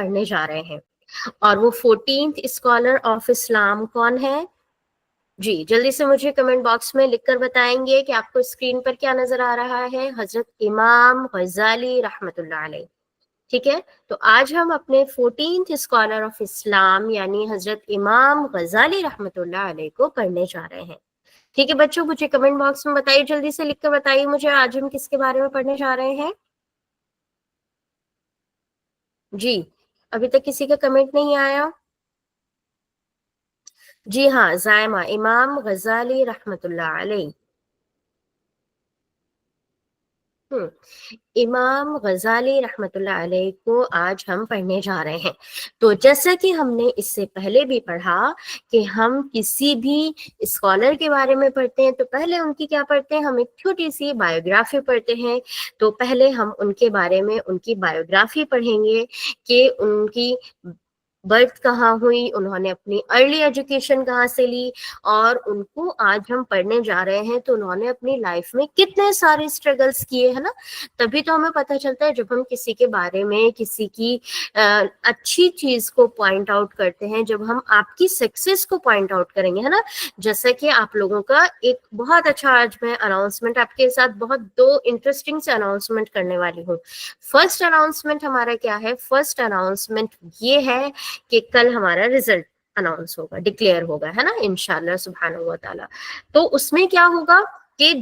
پڑھنے جا رہے ہیں، اور وہ 14th اسکالر آف اسلام کون ہے؟ جی جلدی سے مجھے کمنٹ باکس میں لکھ کر بتائیں گے کہ آپ کو اسکرین پر کیا نظر آ رہا ہے۔ حضرت امام غزالی رحمۃ اللہ علیہ، ٹھیک ہے۔ تو آج ہم اپنے 14th اسکالر آف اسلام یعنی حضرت امام غزالی رحمۃ اللہ علیہ کو پڑھنے جا رہے ہیں، ٹھیک ہے بچوں؟ مجھے کمنٹ باکس میں بتائیے، جلدی سے لکھ کر بتائیے مجھے آج ہم کس کے بارے میں پڑھنے جا رہے ہیں۔ جی ابھی تک کسی کا کمنٹ نہیں آیا؟ جی ہاں، زائمہ، امام غزالی رحمۃ اللہ علیہ۔ امام غزالی رحمۃ اللہ علیہ کو آج ہم پڑھنے جا رہے ہیں۔ تو جیسا کہ ہم نے اس سے پہلے بھی پڑھا کہ ہم کسی بھی اسکالر کے بارے میں پڑھتے ہیں تو پہلے ان کی کیا پڑھتے ہیں، ہم ایک چھوٹی سی بایوگرافی پڑھتے ہیں۔ تو پہلے ہم ان کے بارے میں ان کی بایوگرافی پڑھیں گے کہ ان کی برتھ کہاں ہوئی، انہوں نے اپنی ارلی ایجوکیشن کہاں سے لی، اور ان کو آج ہم پڑھنے جا رہے ہیں تو انہوں نے اپنی لائف میں کتنے سارے اسٹرگلس کیے ہیں نا۔ تبھی تو ہمیں پتہ چلتا ہے جب ہم کسی کے بارے میں کسی کی اچھی چیز کو پوائنٹ آؤٹ کرتے ہیں، جب ہم آپ کی سکسیس کو پوائنٹ آؤٹ کریں گے، ہے نا۔ جیسا کہ آپ لوگوں کا ایک بہت اچھا آج میں اناؤنسمنٹ آپ کے ساتھ بہت دو انٹرسٹنگ سے اناؤنسمنٹ کرنے والی ہوں۔ فرسٹ اناؤنسمنٹ ہمارا کیا ہے؟ فرسٹ اناؤنسمنٹ یہ ہے کہ کل ہمارا رزلٹ اناؤنس ہوگا، ڈکلیئر ہوگا، ہے نا، انشاءاللہ سبحانہ و تعالی۔ تو اس میں کیا ہوگا کہ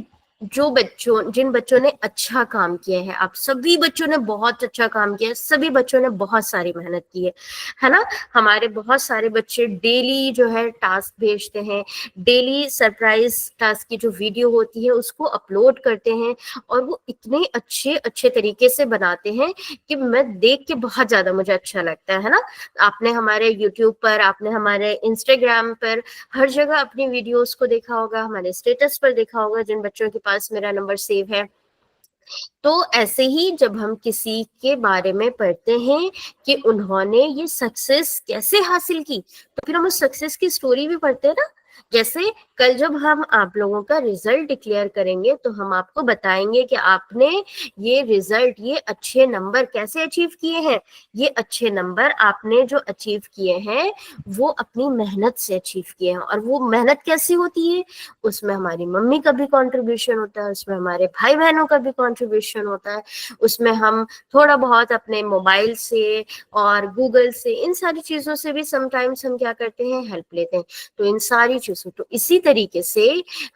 جن بچوں نے اچھا کام کیا ہے، آپ سبھی بچوں نے بہت اچھا کام کیا ہے، سبھی بچوں نے بہت ساری محنت کی ہے نا۔ ہمارے بہت سارے بچے ڈیلی جو ہے ٹاسک بھیجتے ہیں، ڈیلی سرپرائز ٹاسک کی جو ویڈیو ہوتی ہے اس کو اپلوڈ کرتے ہیں، اور وہ اتنے اچھے طریقے سے بناتے ہیں کہ میں دیکھ کے بہت زیادہ مجھے اچھا لگتا ہے نا۔ آپ نے ہمارے یوٹیوب پر، آپ نے ہمارے انسٹاگرام پر ہر جگہ اپنی ویڈیوز کو دیکھا ہوگا، ہمارے اسٹیٹس پر دیکھا ہوگا جن بچوں کے پاس میرا نمبر سیو ہے۔ تو ایسے ہی جب ہم کسی کے بارے میں پڑھتے ہیں کہ انہوں نے یہ سکسیس کیسے حاصل کی، تو پھر ہم اس سکسیس کی سٹوری بھی پڑھتے ہیں نا۔ جیسے کل جب ہم آپ لوگوں کا ریزلٹ ڈکلیئر کریں گے تو ہم آپ کو بتائیں گے کہ آپ نے یہ ریزلٹ، یہ اچھے نمبر کیسے اچیو کیے ہیں۔ یہ اچھے نمبر آپ نے جو اچیو کیے ہیں وہ اپنی محنت سے اچیو کیے ہیں، اور وہ محنت کیسی ہوتی ہے، اس میں ہماری ممی کا بھی کنٹریبیوشن ہوتا ہے، اس میں ہمارے بھائی بہنوں کا بھی کنٹریبیوشن ہوتا ہے، اس میں ہم تھوڑا بہت اپنے موبائل سے اور گوگل سے، ان ساری چیزوں سے بھی سم ٹائمز ہم کیا کرتے ہیں، ہیلپ لیتے ہیں۔ تو ان ساری چیزوں، تو اسی طریقے سے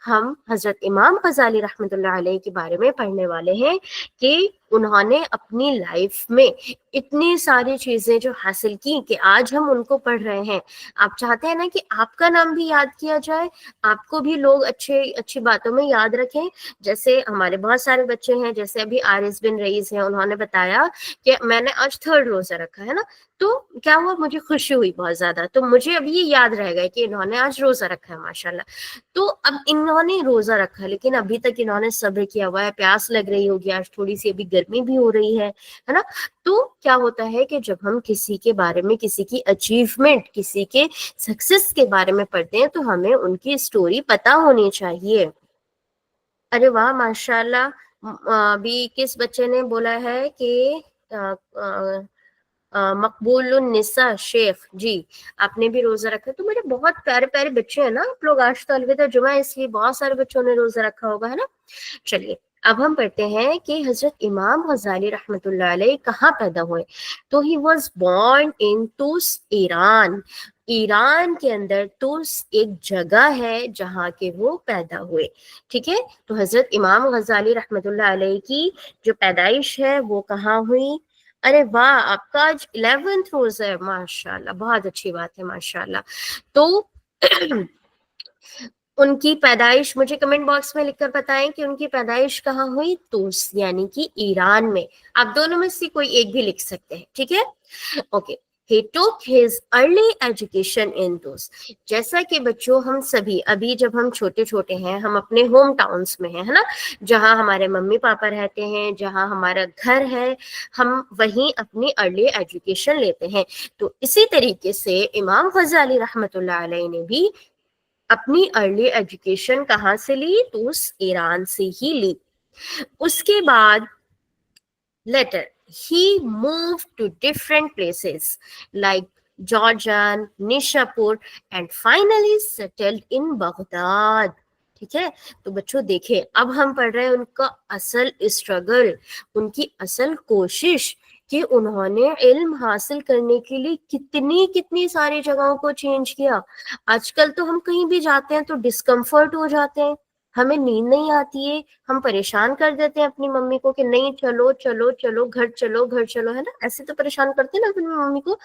ہم حضرت امام غزالی رحمۃ اللہ علیہ کے بارے میں پڑھنے والے ہیں کہ انہوں نے اپنی لائف میں اتنی ساری چیزیں جو حاصل کی کہ آج ہم ان کو پڑھ رہے ہیں۔ آپ چاہتے ہیں نا کہ آپ کا نام بھی یاد کیا جائے، آپ کو بھی لوگ اچھی باتوں میں یاد رکھیں۔ جیسے ہمارے بہت سارے بچے ہیں، جیسے ابھی عارض بن رئیس ہیں، انہوں نے بتایا کہ میں نے آج 3rd روزہ رکھا ہے نا، تو کیا ہوا، مجھے خوشی ہوئی بہت زیادہ، تو مجھے اب یہ یاد رہ گا کہ انہوں نے آج روزہ رکھا ہے ماشاءاللہ۔ تو اب انہوں نے روزہ رکھا لیکن ابھی تک انہوں نے صبر کیا ہوا ہے، پیاس لگ رہی ہوگی، آج تھوڑی سی ابھی گرمی بھی ہو رہی ہے نا۔ تو کیا ہوتا ہے کہ جب ہم کسی کے بارے میں، کسی کی اچیومنٹ، کسی کے سکسیس کے بارے میں پڑھتے ہیں تو ہمیں ان کی سٹوری پتہ ہونی چاہیے۔ ارے واہ ماشاءاللہ، ابھی کس بچے نے بولا ہے کہ مقبول النساء شیخ، جی آپ نے بھی روزہ رکھا، تو میرے بہت پیارے پیارے بچے ہیں نا آپ لوگ، آج تو الوداع جمعہ ہے اس لیے بہت سارے بچوں نے روزہ رکھا ہوگا، ہے نا۔ چلیے اب ہم پڑھتے ہیں کہ حضرت امام غزالی رحمۃ اللہ علیہ کہاں پیدا ہوئے۔ تو he was born in توس، Iran. Iran کے اندر توس ایک جگہ ہے جہاں کے وہ پیدا ہوئے، ٹھیک ہے۔ تو حضرت امام غزالی رحمۃ اللہ علیہ کی جو پیدائش ہے وہ کہاں ہوئی؟ ارے واہ، آپ کا آج 11th روزہ ہے، ماشاء اللہ، بہت اچھی بات ہے ماشاء اللہ۔ تو ان کی پیدائش مجھے کمنٹ باکس میں لکھ کر بتائیں کہ ان کی پیدائش کہاں ہوئی؟ توس یعنی کہ ایران میں۔ آپ دونوں میں سے کوئی ایک بھی لکھ سکتے ہیں، ٹھیک ہے، okay. He took his early education in Tus۔ جیسا کہ بچوں ہم سبھی ابھی جب ہم چھوٹے ہیں، ہم اپنے ہوم ٹاؤنس میں ہیں، ہے نا، جہاں ہمارے ممی پاپا رہتے ہیں، جہاں ہمارا گھر ہے، ہم وہیں اپنی ارلی ایجوکیشن لیتے ہیں۔ تو اسی طریقے سے امام غزالی رحمۃ اللہ علیہ نے بھی اپنی ارلی ایجوکیشن کہاں سے لی؟ توس ایران سے ہی لی۔ اس کے بعد letter he moved to different places like Jordan, Nishapur and finally settled in Baghdad. ठीक है, तो बच्चों देखें, अब हम पढ़ रहे हैं उनका असल स्ट्रगल, उनकी असल कोशिश कि उन्होंने इल्म हासिल करने के लिए कितनी कितनी सारी जगहों को चेंज किया। आजकल तो हम कहीं भी जाते हैं तो डिस्कम्फर्ट हो जाते हैं, हमें नींद नहीं आती है, हम परेशान कर देते हैं अपनी मम्मी को कि नहीं चलो चलो चलो घर चलो घर चलो, है ना, ऐसे तो परेशान करते हैं ना अपनी मम्मी को।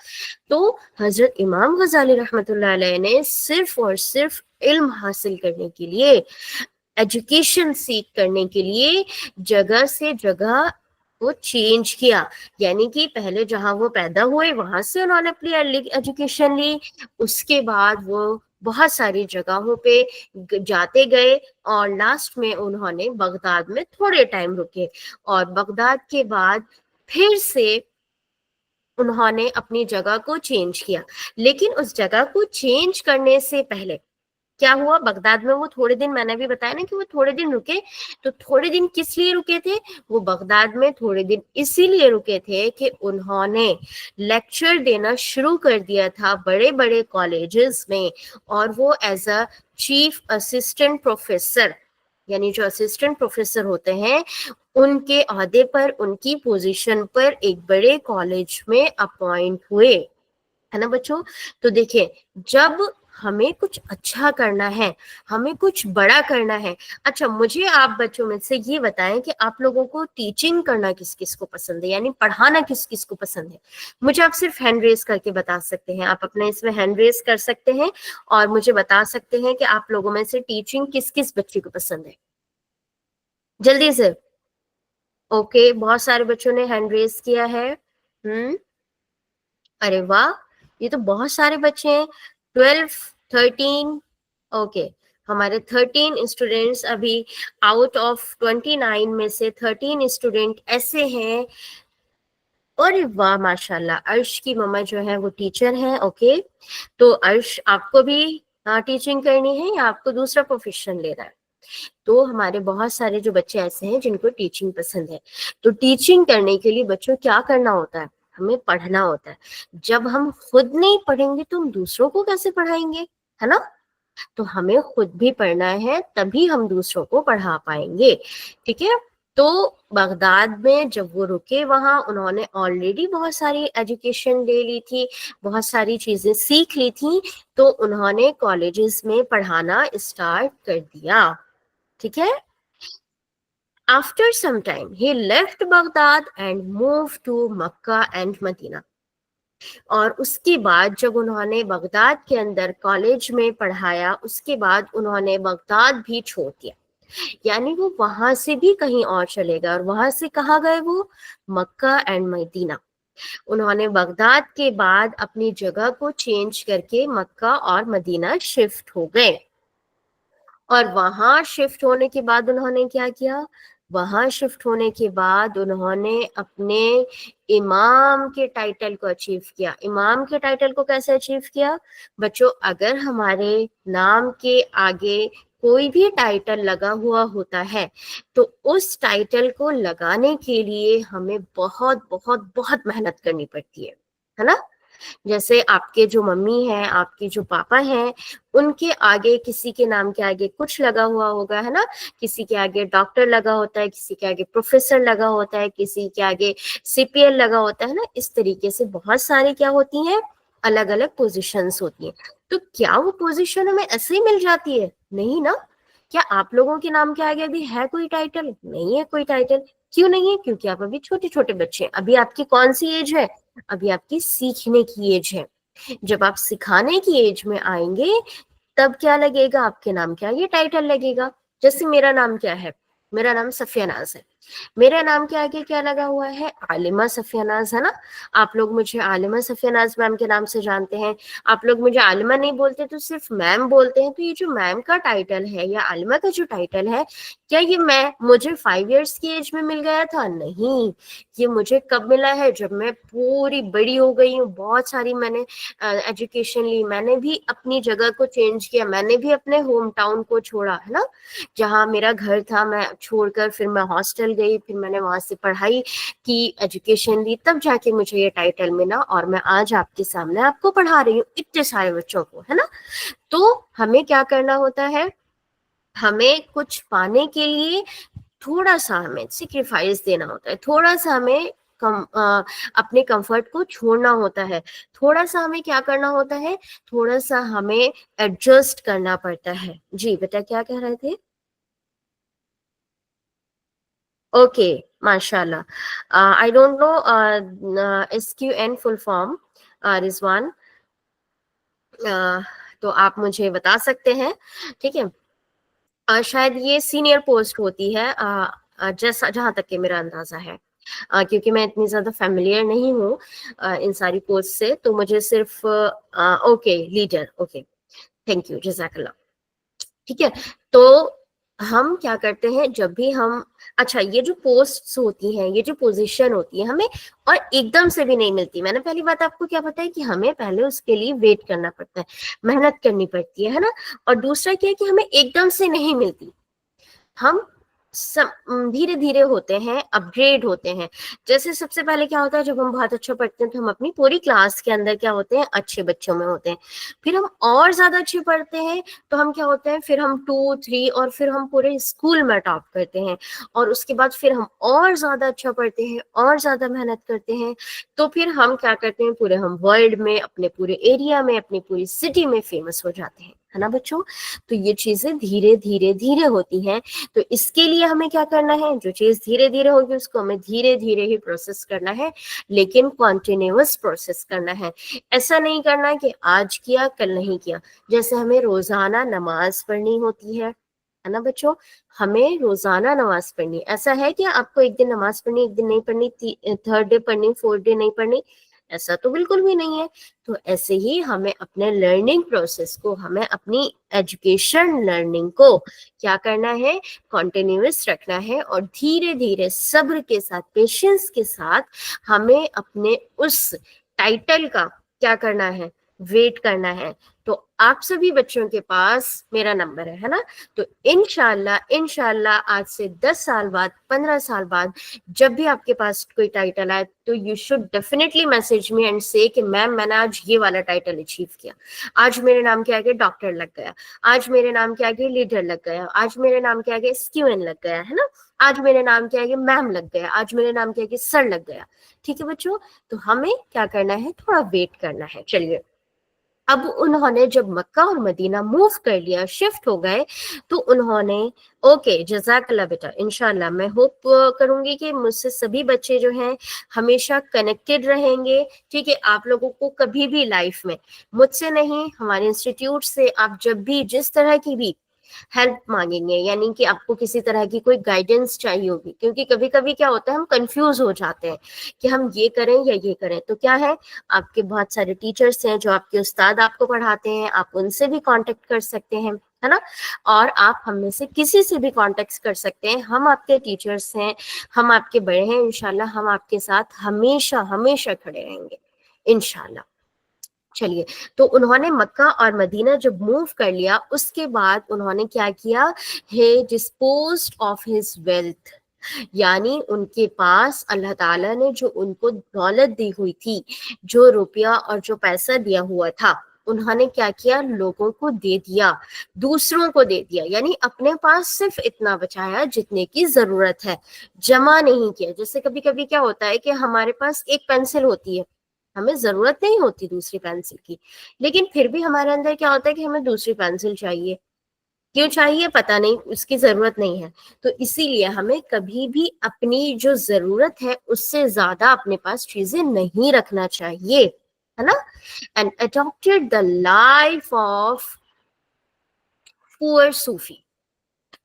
तो हजरत इमाम गजाली रहमतुल्लाह अलैह ने सिर्फ और सिर्फ इल्म हासिल करने के लिए, एजुकेशन सीख करने के लिए जगह से जगह वो चेंज किया। यानी कि पहले जहां वो पैदा हुए वहां से उन्होंने अपनी एजुकेशन ली, उसके बाद वो बहुत सारी जगहों पे जाते गए और लास्ट में उन्होंने बगदाद में थोड़े टाइम रुके और बगदाद के बाद फिर से उन्होंने अपनी जगह को चेंज किया। लेकिन उस जगह को चेंज करने से पहले क्या हुआ, बगदाद में वो थोड़े दिन, मैंने भी बताया ना कि वो थोड़े दिन रुके, तो थोड़े दिन किस लिए रुके थे, वो बगदाद में थोड़े दिन इसीलिए रुके थे कि उन्होंने लेक्चर देना शुरू कर दिया था बड़े बड़े कॉलेजेस में, और वो as a chief assistant professor, यानी जो असिस्टेंट प्रोफेसर होते हैं उनके अहदे पर, उनकी पोजीशन पर एक बड़े कॉलेज में अपॉइंट हुए, है ना बच्चों। तो देखिए, जब हमें कुछ अच्छा करना है, हमें कुछ बड़ा करना है। अच्छा, मुझे आप बच्चों में से ये बताएं कि आप लोगों को टीचिंग करना किस किस को पसंद है, यानी पढ़ाना किस किस को पसंद है। मुझे आप सिर्फ हैंड रेस करके बता सकते हैं, आप अपने इसमें हैंड रेस कर सकते हैं और मुझे बता सकते हैं कि आप लोगों में से टीचिंग किस किस बच्चे को पसंद है, जल्दी से। ओके, बहुत सारे बच्चों ने हैंड रेस किया है। अरे वाह, ये तो बहुत सारे बच्चे हैं, 12, 13। ओके, हमारे 13 स्टूडेंट्स अभी आउट ऑफ 29 में से 13 स्टूडेंट ऐसे हैं। अरे वाह माशाल्लाह, अर्श की मम्मा जो है वो टीचर है। ओके, तो अर्श आपको भी टीचिंग करनी है या आपको दूसरा प्रोफेशन लेना है? तो हमारे बहुत सारे जो बच्चे ऐसे हैं जिनको टीचिंग पसंद है। तो टीचिंग करने के लिए बच्चों क्या करना होता है, हमें पढ़ना होता है। जब हम खुद नहीं पढ़ेंगे तो हम दूसरों को कैसे पढ़ाएंगे, है ना। तो हमें खुद भी पढ़ना है, तभी हम दूसरों को पढ़ा पाएंगे, ठीक है। तो बगदाद में जब वो रुके, वहां उन्होंने ऑलरेडी बहुत सारी एजुकेशन ले ली थी, बहुत सारी चीजें सीख ली थी, तो उन्होंने कॉलेजेस में पढ़ाना स्टार्ट कर दिया, ठीक है। After some time, he left Baghdad and moved to Mecca and Medina. और उसके बाद जब उन्होंने बगदाद के अंदर कॉलेज में पढ़ाया, उसके बाद उन्होंने बगदाद भी छोड़ दिया, यानी वो वहां से भी कहीं और चले गए। और वहां से कहाँ गए वो, मक्का एंड मदीना। उन्होंने बगदाद के बाद अपनी जगह को चेंज करके मक्का और मदीना शिफ्ट हो गए। और वहां शिफ्ट होने के बाद उन्होंने क्या किया, वहां शिफ्ट होने के बाद उन्होंने अपने इमाम के टाइटल को अचीव किया। इमाम के टाइटल को कैसे अचीव किया बच्चों, अगर हमारे नाम के आगे कोई भी टाइटल लगा हुआ होता है तो उस टाइटल को लगाने के लिए हमें बहुत बहुत बहुत मेहनत करनी पड़ती है ना। जैसे आपके जो मम्मी हैं, आपके जो पापा हैं, उनके आगे, किसी के नाम के आगे कुछ लगा हुआ होगा, है ना। किसी के आगे डॉक्टर लगा होता है, किसी के आगे प्रोफेसर लगा होता है, किसी के आगे सीपीएल लगा होता है ना। इस तरीके से बहुत सारी क्या होती हैं, अलग अलग पोजीशंस होती हैं। तो क्या वो पोजीशन हमें ऐसे ही मिल जाती है? नहीं ना। क्या आप लोगों के नाम के आगे भी है कोई टाइटल? नहीं है कोई टाइटल। क्यों नहीं है? क्योंकि आप अभी छोटे छोटे बच्चे हैं। अभी आपकी कौन सी एज है? अभी आपकी सीखने की एज है। जब आप सिखाने की एज में आएंगे तब क्या लगेगा, आपके नाम क्या, ये टाइटल लगेगा। जैसे मेरा नाम क्या है, मेरा नाम सफिया नाज है, मेरे नाम के आगे क्या लगा हुआ है, आलिमा सफिया नाज, है ना। आप लोग मुझे आलिमा सफिया नाज मैम के नाम से जानते हैं। आप लोग मुझे आलिमा नहीं बोलते तो सिर्फ मैम बोलते हैं। तो ये जो मैम का टाइटल है या आलिमा का जो टाइटल है, क्या ये मैं मुझे 5 इयर्स की एज में मिल गया था? नहीं, ये मुझे कब मिला है, जब मैं पूरी बड़ी हो गई हूँ, बहुत सारी मैंने एजुकेशन ली, मैंने भी अपनी जगह को चेंज किया, मैंने भी अपने होम टाउन को छोड़ा, है ना। जहाँ मेरा घर था मैं छोड़कर फिर मैं हॉस्टल गई, फिर मैंने वहां से पढ़ाई की, एजुकेशन ली, तब जाके मुझे ये टाइटल मिला और मैं आज आपके सामने आपको पढ़ा रही हूँ इतने सारे बच्चों को, है ना। तो हमें क्या करना होता है, हमें कुछ पाने के लिए थोड़ा सा हमें सिक्रिफाइस देना होता है, थोड़ा सा हमें अपने कंफर्ट को छोड़ना होता है, थोड़ा सा हमें क्या करना होता है, थोड़ा सा हमें एडजस्ट करना पड़ता है। जी बेटा क्या कह रहे थे? ओके, माशाल्लाह। I don't know SQN full form, Rizwan, तो आप मुझे बता सकते हैं, ठीक है। शायद ये सीनियर पोस्ट होती है, जैसा जहां तक कि मेरा अंदाजा है, क्योंकि मैं इतनी ज्यादा फेमिलियर नहीं हूँ इन सारी पोस्ट से, तो मुझे सिर्फ okay leader, okay, thank you, जज़ाकल्लाह। ठीक है, तो हम क्या करते हैं जब भी हम, अच्छा ये जो पोस्ट्स होती हैं, ये जो पोजीशन होती है, हमें और एकदम से भी नहीं मिलती। मैंने पहली बात आपको क्या बताया कि हमें पहले उसके लिए वेट करना पड़ता है, मेहनत करनी पड़ती है ना। और दूसरा क्या है कि हमें एकदम से नहीं मिलती, हम धीरे धीरे होते हैं, अपग्रेड होते हैं। जैसे सबसे पहले क्या होता है, जब हम बहुत अच्छा पढ़ते हैं तो हम अपनी पूरी क्लास के अंदर क्या होते हैं, अच्छे बच्चों में होते हैं। फिर हम और ज्यादा अच्छे पढ़ते हैं तो हम क्या होते हैं, फिर हम 2 3 और फिर हम पूरे स्कूल में टॉप करते हैं। और उसके बाद फिर हम और ज्यादा अच्छा पढ़ते हैं और ज्यादा मेहनत करते हैं, तो फिर हम क्या करते हैं, पूरे हम वर्ल्ड में, अपने पूरे एरिया में, अपनी पूरी सिटी में फेमस हो जाते हैं, है ना बच्चों। तो ये चीजें धीरे धीरे धीरे होती हैं। तो इसके लिए हमें क्या करना है, जो चीज धीरे धीरे होगी उसको हमें धीरे धीरे ही प्रोसेस करना है, लेकिन कॉन्टिन्यूअस प्रोसेस करना है। ऐसा नहीं करना कि आज किया कल नहीं किया। जैसे हमें रोजाना नमाज पढ़नी होती है ना बच्चों, हमें रोजाना नमाज पढ़नी। ऐसा है कि आपको एक दिन नमाज पढ़नी, एक दिन नहीं पढ़नी, थर्ड डे पढ़नी, फोर्थ डे नहीं पढ़नी, ऐसा तो बिल्कुल भी नहीं है। तो ऐसे ही हमें अपने लर्निंग प्रोसेस को, हमें अपनी एजुकेशन लर्निंग को क्या करना है, कॉन्टिन्यूस रखना है, और धीरे धीरे सब्र के साथ, पेशेंस के साथ हमें अपने उस टाइटल का क्या करना है, वेट करना है। तो आप सभी बच्चों के पास मेरा नंबर है ना। तो इंशाल्लाह इंशाल्लाह आज से 10 साल बाद, 15 साल बाद, जब भी आपके पास कोई टाइटल आए तो you should definitely message me and से कि मैम मैंने आज ये वाला टाइटल अचीव किया, आज मेरे नाम के आगे डॉक्टर लग गया, आज मेरे नाम के आगे लीडर लग गया, आज मेरे नाम के आगे SQN लग गया, है ना, आज मेरे नाम के आगे मैम लग गया, आज मेरे नाम के आगे सर लग गया। ठीक है बच्चों, तो हमें क्या करना है, थोड़ा वेट करना है। चलिए, अब उन्होंने जब मक्का और मदीना मूव कर लिया, शिफ्ट हो गए, तो उन्होंने, ओके जज़ाकल्लाह बेटा, इंशाल्लाह मैं होप करूंगी कि मुझसे सभी बच्चे जो हैं हमेशा कनेक्टेड रहेंगे। ठीक है, आप लोगों को कभी भी लाइफ में, मुझसे नहीं, हमारे इंस्टीट्यूट से आप जब भी जिस तरह की भी हेल्प मांगेंगे, यानी कि आपको किसी तरह की कोई गाइडेंस चाहिए होगी, क्योंकि कभी कभी क्या होता है, हम कंफ्यूज हो जाते हैं कि हम ये करें या ये करें। तो क्या है, आपके बहुत सारे टीचर्स हैं, जो आपके उस्ताद आपको पढ़ाते हैं, आप उनसे भी कांटेक्ट कर सकते हैं, है ना। और आप हम में से किसी से भी कांटेक्ट कर सकते हैं, हम आपके टीचर्स हैं, हम आपके बड़े हैं, इंशाल्लाह हम आपके साथ हमेशा हमेशा खड़े रहेंगे, इंशाल्लाह। चलिए, तो उन्होंने मक्का और मदीना जब मूव कर लिया, उसके बाद उन्होंने क्या किया, हे डिस्पोज्ड ऑफ हिज वेल्थ, यानी उनके पास अल्लाह ताला ने जो उनको दौलत दी हुई थी, जो रुपया और जो पैसा दिया हुआ था, उन्होंने क्या किया, लोगों को दे दिया, दूसरों को दे दिया, यानी अपने पास सिर्फ इतना बचाया जितने की जरूरत है, जमा नहीं किया। जैसे कभी कभी क्या होता है कि हमारे पास एक पेंसिल होती है, हमें जरूरत नहीं होती दूसरी पेंसिल की, लेकिन फिर भी हमारे अंदर क्या होता है कि हमें दूसरी पेंसिल चाहिए। क्यों चाहिए पता नहीं, उसकी जरूरत नहीं है। तो इसीलिए हमें कभी भी अपनी जो जरूरत है उससे ज्यादा अपने पास चीजें नहीं रखना चाहिए, है ना। And adopted the life of poor Sufi,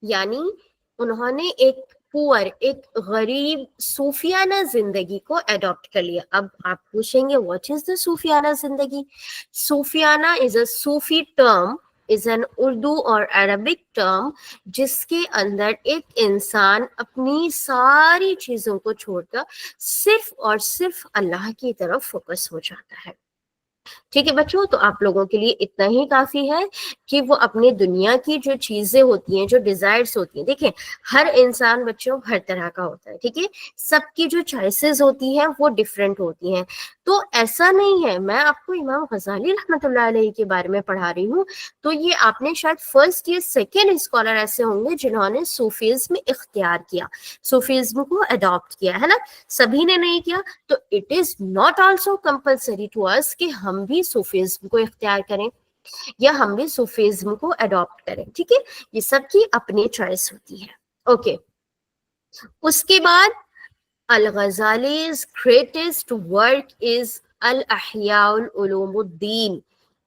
यानी उन्होंने एक पुअर, एक गरीब सूफियाना जिंदगी को अडॉप्ट कर लिया। अब आप पूछेंगे व्हाट इज द सूफियाना जिंदगी। सूफियाना is a Sufi term, is an Urdu और अरबिक टर्म, जिसके अंदर एक इंसान अपनी सारी चीजों को छोड़कर सिर्फ और सिर्फ अल्लाह की तरफ फोकस हो जाता है। ठीक है बच्चों, तो आप लोगों के लिए इतना ही काफी है कि वो अपनी दुनिया की जो चीजें होती हैं, जो डिजायर्स होती हैं, देखिए हर इंसान बच्चों हर तरह का होता है, ठीक है, सबकी जो चॉइसेस होती हैं वो डिफरेंट होती हैं। तो ऐसा नहीं है, मैं आपको इमाम गजाली रहमतुल्लाह अलैहि के बारे में पढ़ा रही हूँ, तो ये आपने शायद फर्स्ट या सेकेंड स्कॉलर ऐसे होंगे जिन्होंने सूफीज्म इख्तियार किया, सूफीज्म को अडॉप्ट किया, है ना, सभी ने नहीं किया। तो it is not also compulsory to us कि हम भी सूफीज्म को इख्तियार करें या हम भी सूफीज्म को अडॉप्ट करें, ठीक है, ये सबकी अपनी चॉइस होती है। ओके, उसके बाद अल गजालीज ग्रेटेस्ट वर्क इज अल अहयाउल उलूमुद्दीन,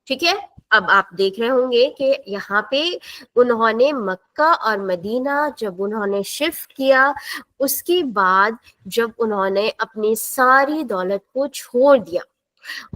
ठीक है। अब आप देख रहे होंगे कि यहाँ पे उन्होंने मक्का और मदीना जब उन्होंने शिफ्ट किया, उसके बाद जब उन्होंने अपनी सारी दौलत को छोड़ दिया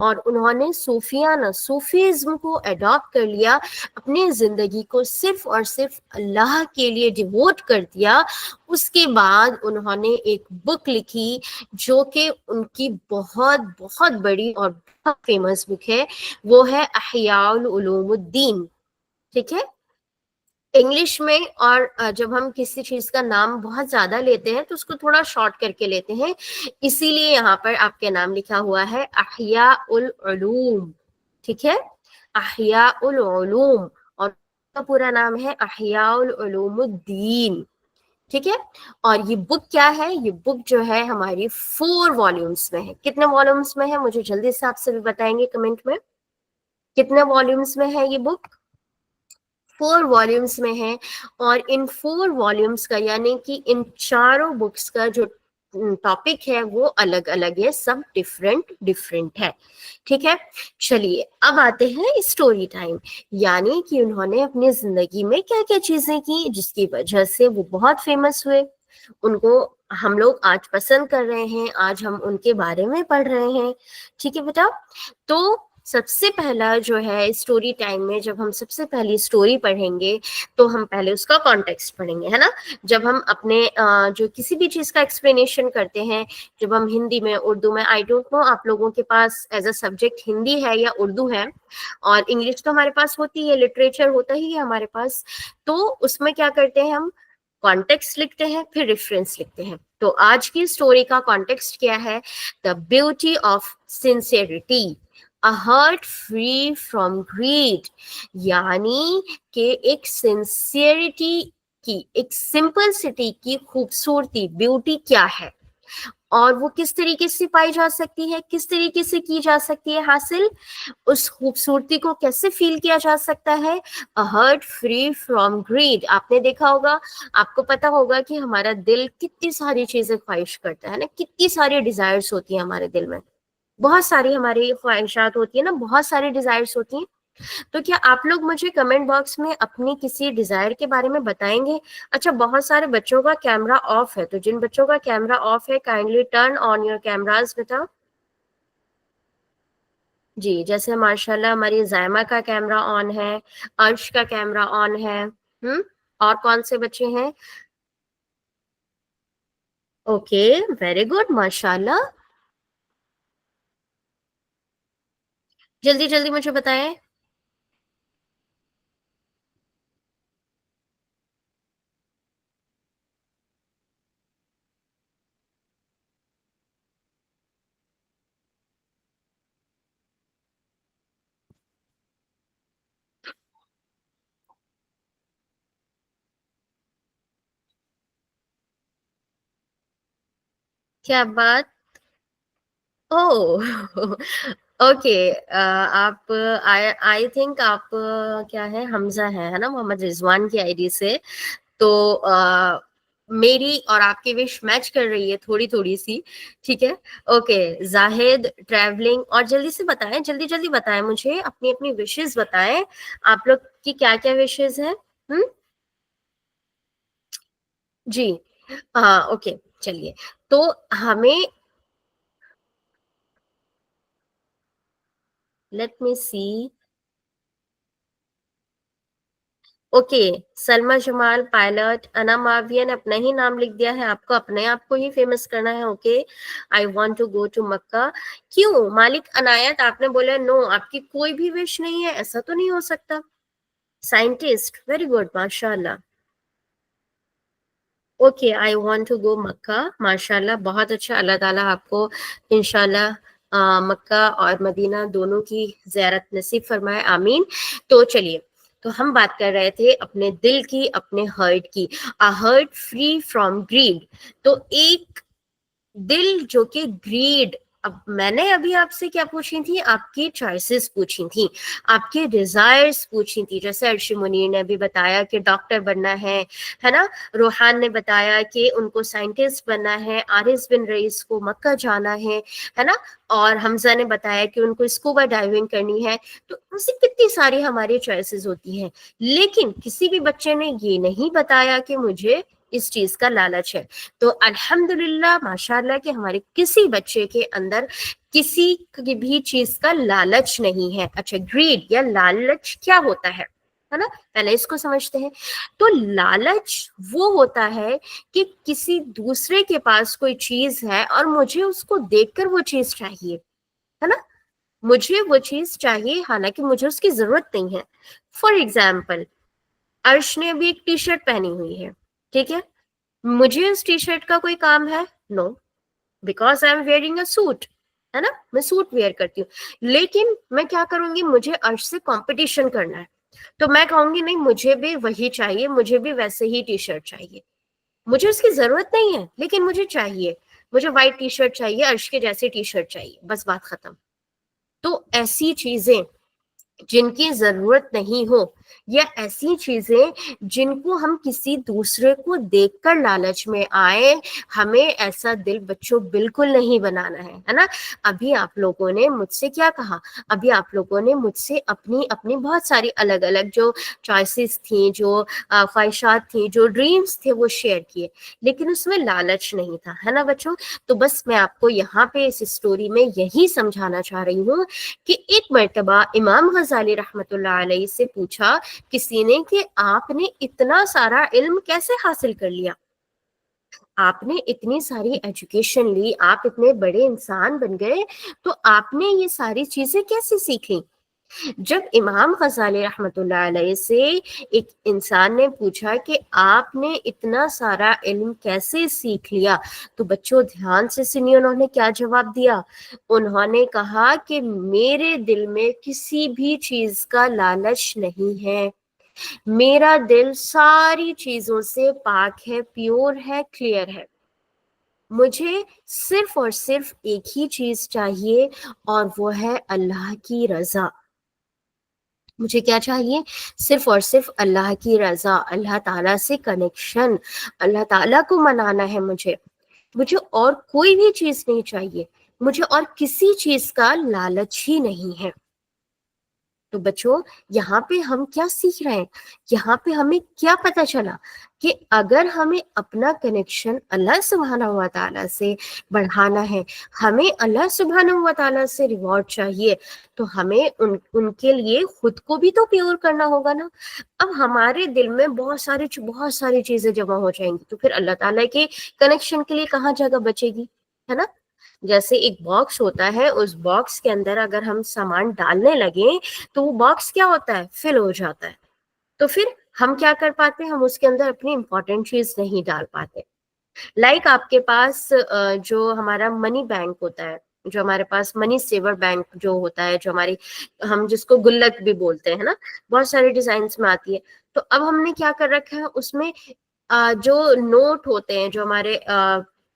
और उन्होंने सूफियाना सूफीज्म को अडॉप्ट कर लिया, अपनी जिंदगी को सिर्फ और सिर्फ अल्लाह के लिए डिवोट कर दिया, उसके बाद उन्होंने एक बुक लिखी जो कि उनकी बहुत बहुत बड़ी और बहुत फेमस बुक है, वो है अहयाउल उलूमुद्दीन, ठीक है। इंग्लिश में और जब हम किसी चीज का नाम बहुत ज्यादा लेते हैं तो उसको थोड़ा शॉर्ट करके लेते हैं, इसीलिए यहाँ पर आपके नाम लिखा हुआ है अहिया उल उलूम, ठीक है, अहिया उल उलूम, और उसका पूरा नाम है अहिया उल उलूमुद्दीन, ठीक है। और ये बुक क्या है, ये बुक जो है हमारी 4 वॉल्यूम्स में है। कितने वॉल्यूम्स में है मुझे जल्दी से आप सभी बताएंगे कमेंट में, कितने वॉल्यूम्स में है ये बुक? 4 वॉल्यूम्स में है, और इन 4 वॉल्यूम्स का यानी कि इन चारों बुक्स का जो टॉपिक है वो अलग अलग है, सब डिफरेंट डिफरेंट है, ठीक है। चलिए अब आते हैं स्टोरी टाइम, यानी कि उन्होंने अपनी जिंदगी में क्या क्या चीजें की जिसकी वजह से वो बहुत फेमस हुए, उनको हम लोग आज पसंद कर रहे हैं, आज हम उनके बारे में पढ़ रहे हैं, ठीक है बेटा। तो सबसे पहला जो है स्टोरी टाइम में, जब हम सबसे पहली स्टोरी पढ़ेंगे तो हम पहले उसका कॉन्टेक्स्ट पढ़ेंगे, है ना। जब हम अपने जो किसी भी चीज का एक्सप्लेनेशन करते हैं, जब हम हिंदी में, उर्दू में, आई डोंट नो आप लोगों के पास एज अ सब्जेक्ट हिंदी है या उर्दू है, और इंग्लिश तो हमारे पास होती है, लिटरेचर होता ही है हमारे पास, तो उसमें क्या करते हैं हम कॉन्टेक्स्ट लिखते हैं फिर रेफरेंस लिखते हैं। तो आज की स्टोरी का कॉन्टेक्स्ट क्या है? The beauty of sincerity, a heart free from greed, यानी कि एक सिंसियरिटी की, एक सिंपलिसिटी की खूबसूरती, ब्यूटी क्या है, और वो किस तरीके से पाई जा सकती है, किस तरीके से की जा सकती है हासिल, उस खूबसूरती को कैसे फील किया जा सकता है? A heart free from greed, आपने देखा होगा, आपको पता होगा कि हमारा दिल कितनी सारी चीजें ख्वाहिश करता है ना, कितनी सारी डिजायर्स होती है हमारे दिल में, बहुत सारी हमारी ख्वाहिशात होती है ना, बहुत सारी डिजायर्स होती हैं। तो क्या आप लोग मुझे कमेंट बॉक्स में अपनी किसी डिजायर के बारे में बताएंगे? अच्छा, बहुत सारे बच्चों का कैमरा ऑफ है, तो जिन बच्चों का कैमरा ऑफ है kindly turn on your cameras बेटा। जी, जैसे माशाल्लाह हमारी जायमा का कैमरा ऑन है, अर्श का कैमरा ऑन है, और कौन से बच्चे हैं? ओके, वेरी गुड माशाल्लाह, जल्दी जल्दी मुझे बताएं। क्या बात, ओह ओके, आप आई आई थिंक आप क्या है, हमजा है ना, मोहम्मद रिजवान की आईडी से, तो मेरी और आपकी विश मैच कर रही है थोड़ी थोड़ी सी, ठीक है। ओके, जाहिद ट्रैवलिंग, और जल्दी से बताएं, जल्दी जल्दी बताएं मुझे अपनी अपनी विशेस बताएं, आप लोग की क्या क्या विशेस हैं? हम्म, जी, हाँ ओके, चलिए, तो हमें, लेट मी सी, ओके, सलमा जमाल पायलट, अना माविया ने अपना ही नाम लिख दिया है, आपको अपने आप को ही फेमस करना है। Okay, I want to go to Mecca. क्यों मालिक अनायत, आपने बोला नो, आपकी कोई भी विश नहीं है, ऐसा तो नहीं हो सकता। साइंटिस्ट, वेरी गुड, माशाल्लाह। Okay, I want to go Mecca, माशाल्लाह, बहुत अच्छा, अल्लाह ताला आपको इंशाल्लाह मक्का और मदीना दोनों की ज़ियारत नसीब फरमाए, आमीन। तो चलिए, तो हम बात कर रहे थे अपने दिल की, अपने हर्ट की, अ हर्ट फ्री फ्रॉम ग्रीड। तो एक दिल जो कि ग्रीड, अब मैंने अभी आपसे क्या पूछी थी, आपकी चॉइसेस पूछी थी, आपके डिजायर्स पूछी थी, जैसे अर्शी मुनीर ने भी बताया कि डॉक्टर बनना है ना, रोहान ने बताया कि उनको साइंटिस्ट बनना है, आरिस बिन रईस को मक्का जाना है ना, और हमजा ने बताया कि उनको स्कूबा डाइविंग करनी है। तो उनसे कितनी सारी हमारी चॉइसेस होती हैं, लेकिन किसी भी बच्चे ने ये नहीं बताया कि मुझे इस चीज का लालच है। तो अल्हम्दुलिल्लाह माशाल्लाह कि हमारे किसी बच्चे के अंदर किसी की भी चीज का लालच नहीं है। अच्छा, ग्रीड या लालच क्या होता है ना, पहले इसको समझते हैं। तो लालच वो होता है कि किसी दूसरे के पास कोई चीज है और मुझे उसको देखकर वो चीज चाहिए, है ना, मुझे वो चीज चाहिए हालांकि मुझे उसकी जरूरत नहीं है। फॉर एग्जाम्पल, अर्श ने भी एक टी शर्ट पहनी हुई है, ठीक है, मुझे उस टी शर्ट का कोई काम है? No, because I am wearing a suit, है ना, मैं सूट वेयर करती हूँ। लेकिन मैं क्या करूंगी, मुझे अर्श से कंपटीशन करना है, तो मैं कहूंगी नहीं मुझे भी वही चाहिए, मुझे भी वैसे ही टी शर्ट चाहिए, मुझे उसकी जरूरत नहीं है लेकिन मुझे चाहिए, मुझे व्हाइट टी शर्ट चाहिए, अर्श के जैसे टी शर्ट चाहिए, बस बात खत्म। तो ऐसी चीजें जिनकी जरूरत नहीं हो, या ऐसी चीजें जिनको हम किसी दूसरे को देखकर लालच में आए, हमें ऐसा दिल बच्चों बिल्कुल नहीं बनाना है ना। अभी आप लोगों ने मुझसे क्या कहा, अभी आप लोगों ने मुझसे अपनी अपनी बहुत सारी अलग अलग जो चॉइसेस थी, जो ख्वाहिशात थी, जो ड्रीम्स थे वो शेयर किए, लेकिन उसमें लालच नहीं था, है ना बच्चों। तो बस मैं आपको यहाँ पे इस स्टोरी में यही समझाना चाह रही हूँ कि एक मर्तबा इमाम गजाली रहमतुल्लाह अलैहि से पूछा किसी ने कि आपने इतना सारा इल्म कैसे हासिल कर लिया, आपने इतनी सारी एजुकेशन ली, आप इतने बड़े इंसान बन गए, तो आपने ये सारी चीजें कैसे सीखी। जब इमाम गजाली रहमतुल्लाह अलैहि से एक इंसान ने पूछा कि आपने इतना सारा इल्म कैसे सीख लिया, तो बच्चों ध्यान से सुनिए उन्होंने क्या जवाब दिया। उन्होंने कहा कि मेरे दिल में किसी भी चीज का लालच नहीं है, मेरा दिल सारी चीजों से पाक है, प्योर है, क्लियर है, मुझे सिर्फ और सिर्फ एक ही चीज चाहिए और वो है अल्लाह की रजा। मुझे क्या चाहिए, सिर्फ और सिर्फ अल्लाह की रजा, अल्लाह ताला से कनेक्शन, अल्लाह ताला को मनाना है मुझे, मुझे और कोई भी चीज नहीं चाहिए, मुझे और किसी चीज का लालच ही नहीं है। तो बच्चों, यहाँ पे हम क्या सीख रहे हैं, यहाँ पे हमें क्या पता चला कि अगर हमें अपना कनेक्शन अल्लाह सुब्हानहू व तआला से बढ़ाना है, हमें अल्लाह सुब्हानहू व तआला से रिवॉर्ड चाहिए, तो हमें उनके लिए खुद को भी तो प्योर करना होगा ना। अब हमारे दिल में बहुत सारी चीजें जमा हो जाएंगी, तो फिर अल्लाह ताला के कनेक्शन के लिए कहाँ जगह बचेगी, है ना। जैसे एक बॉक्स होता है, उस बॉक्स के अंदर अगर हम सामान डालने लगे तो वो बॉक्स क्या होता है, फिल हो जाता है, तो फिर हम क्या कर पाते हैं, हम उसके अंदर अपनी इंपॉर्टेंट चीज नहीं डाल पाते। लाइक आपके पास जो हमारा मनी बैंक होता है, जो हमारे पास मनी सेवर बैंक जो होता है, जो हमारी, हम जिसको गुल्लक भी बोलते हैं ना, बहुत सारे डिजाइन में आती है। तो अब हमने क्या कर रखा है उसमें, जो नोट होते हैं, जो हमारे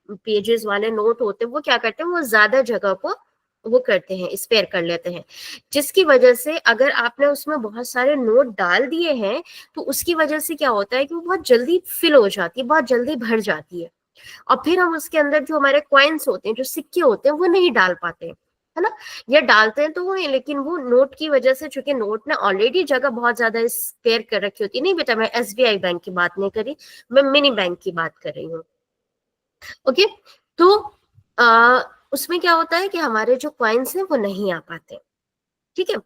पेजेस वाले नोट होते हैं, वो क्या करते हैं, वो ज्यादा जगह को वो करते हैं, स्पेयर कर लेते हैं, जिसकी वजह से अगर आपने उसमें बहुत सारे नोट डाल दिए हैं, तो उसकी वजह से क्या होता है कि वो बहुत जल्दी फिल हो जाती है, बहुत जल्दी भर जाती है, और फिर हम उसके अंदर जो हमारे कॉइन्स होते हैं, जो सिक्के होते हैं, वो नहीं डाल पाते हैं, है ना। या डालते हैं तो वो, लेकिन वो नोट की वजह से, चूंकि नोट ने ऑलरेडी जगह बहुत ज्यादा स्पेयर कर रखी होती है, नहीं बेटा मैं एसबीआई बैंक की बात नहीं करी, मैं मिनी बैंक की बात कर रही हूँ। ओके, तो उसमें क्या होता है कि हमारे जो कॉइन्स हैं वो नहीं आ पाते, ठीक है।